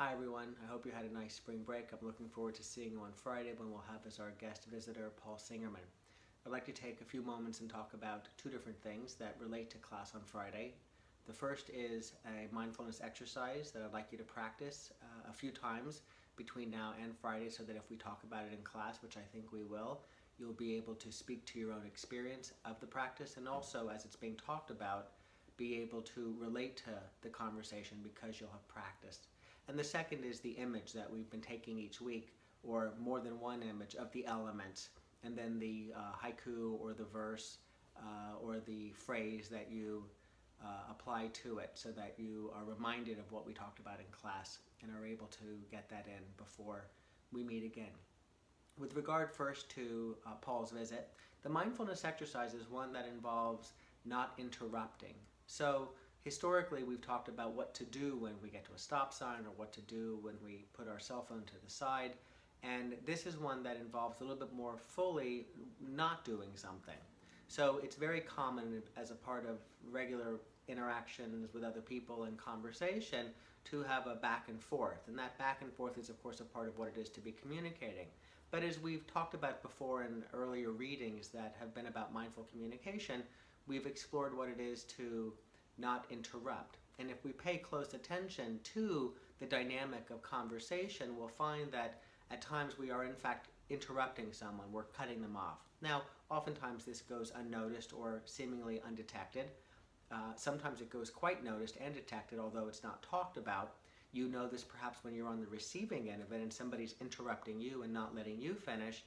Hi everyone, I hope you had a nice spring break. I'm looking forward to seeing you on Friday when we'll have as our guest visitor Paul Singerman. I'd like to take a few moments and talk about two different things that relate to class on Friday. The first is a mindfulness exercise that I'd like you to practice a few times between now and Friday so that if we talk about it in class, which I think we will, you'll be able to speak to your own experience of the practice and also as it's being talked about, be able to relate to the conversation because you'll have practiced. And the second is the image that we've been taking each week, or more than one image of the elements, and then the haiku or the verse or the phrase that you apply to it so that you are reminded of what we talked about in class and are able to get that in before we meet again. With regard first to Paul's visit, the mindfulness exercise is one that involves not interrupting. So historically, we've talked about what to do when we get to a stop sign or what to do when we put our cell phone to the side. And this is one that involves a little bit more fully not doing something. So it's very common as a part of regular interactions with other people and conversation to have a back and forth. And that back and forth is, of course, a part of what it is to be communicating. But as we've talked about before in earlier readings that have been about mindful communication, we've explored what it is to not interrupt. And if we pay close attention to the dynamic of conversation, we'll find that at times we are in fact interrupting someone, we're cutting them off. Now, oftentimes this goes unnoticed or seemingly undetected. Sometimes it goes quite noticed and detected, although it's not talked about. You know this perhaps when you're on the receiving end of it and somebody's interrupting you and not letting you finish,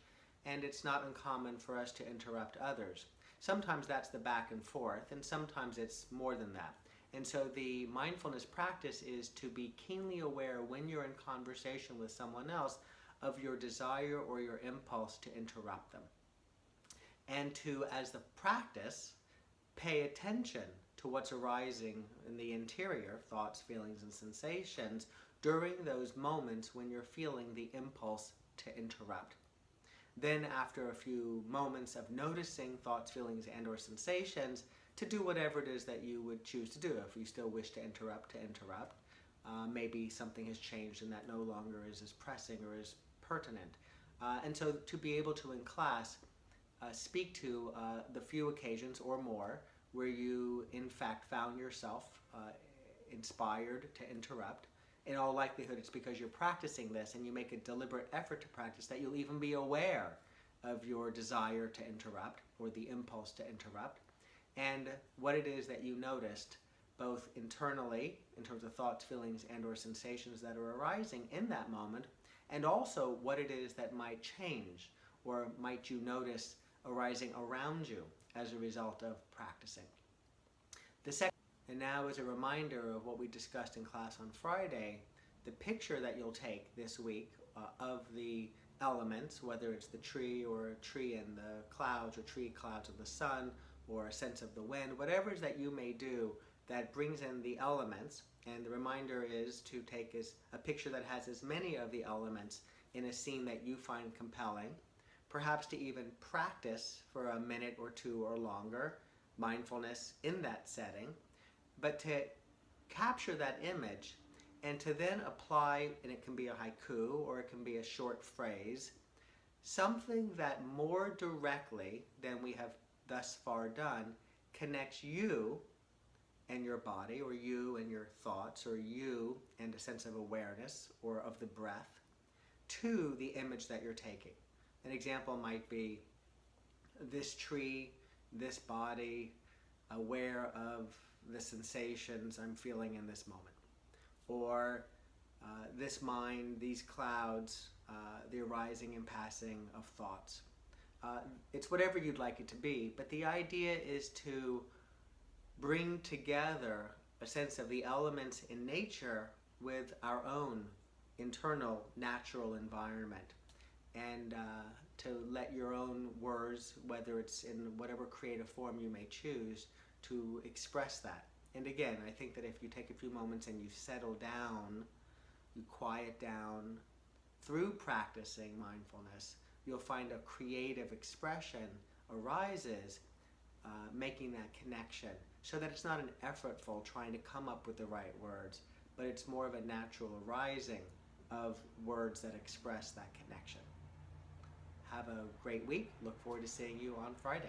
and it's not uncommon for us to interrupt others. Sometimes that's the back and forth, and sometimes it's more than that. And so the mindfulness practice is to be keenly aware when you're in conversation with someone else of your desire or your impulse to interrupt them. And to, as the practice, pay attention to what's arising in the interior, thoughts, feelings, and sensations, during those moments when you're feeling the impulse to interrupt. Then after a few moments of noticing thoughts, feelings, and or sensations, to do whatever it is that you would choose to do. If you still wish to interrupt, maybe something has changed and that no longer is as pressing or as pertinent. And so to be able to, in class, speak to the few occasions or more where you, in fact, found yourself inspired to interrupt. In all likelihood, it's because you're practicing this and you make a deliberate effort to practice that you'll even be aware of your desire to interrupt or the impulse to interrupt and what it is that you noticed both internally in terms of thoughts, feelings, and or sensations that are arising in that moment, and also what it is that might change or might you notice arising around you as a result of practicing. The second, and now as a reminder of what we discussed in class on Friday, the picture that you'll take this week of the elements, whether it's the tree or a tree in the clouds or tree clouds of the sun or a sense of the wind, whatever it is that you may do that brings in the elements, and the reminder is to take a picture that has as many of the elements in a scene that you find compelling, perhaps to even practice for a minute or two or longer mindfulness in that setting, but to capture that image and to then apply, and it can be a haiku or it can be a short phrase, something that more directly than we have thus far done connects you and your body, or you and your thoughts, or you and a sense of awareness or of the breath to the image that you're taking. An example might be this tree, this body, aware of the sensations I'm feeling in this moment. Or this mind, these clouds, the arising and passing of thoughts. It's whatever you'd like it to be, but the idea is to bring together a sense of the elements in nature with our own internal natural environment, and to let your own words, whether it's in whatever creative form you may choose, to express that. And again, I think that if you take a few moments and you settle down, you quiet down through practicing mindfulness, you'll find a creative expression arises, making that connection, so that it's not an effortful trying to come up with the right words, but it's more of a natural arising of words that express that connection. Have a great week. Look forward to seeing you on Friday.